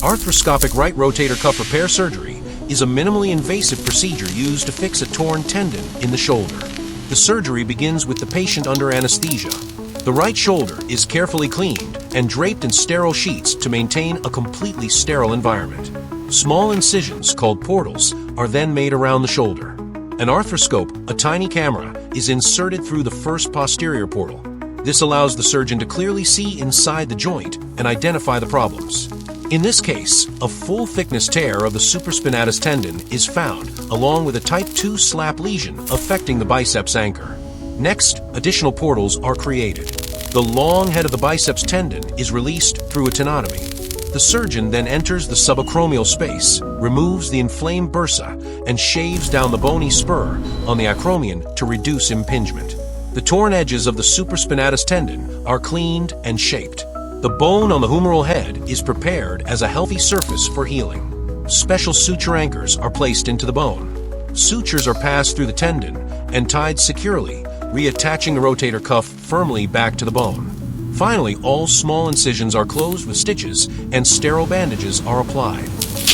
Arthroscopic right rotator cuff repair surgery is a minimally invasive procedure used to fix a torn tendon in the shoulder. The surgery begins with the patient under anesthesia. The right shoulder is carefully cleaned and draped in sterile sheets to maintain a completely sterile environment. Small incisions, called portals, are then made around the shoulder. An arthroscope, a tiny camera, is inserted through the first posterior portal. This allows the surgeon to clearly see inside the joint and identify the problems. In this case, a full-thickness tear of the supraspinatus tendon is found, along with a type 2 slap lesion affecting the biceps anchor. Next, additional portals are created. The long head of the biceps tendon is released through a tenotomy. The surgeon then enters the subacromial space, removes the inflamed bursa, and shaves down the bony spur on the acromion to reduce impingement. The torn edges of the supraspinatus tendon are cleaned and shaped. The bone on the humeral head is prepared as a healthy surface for healing. Special suture anchors are placed into the bone. Sutures are passed through the tendon and tied securely, reattaching the rotator cuff firmly back to the bone. Finally, all small incisions are closed with stitches and sterile bandages are applied.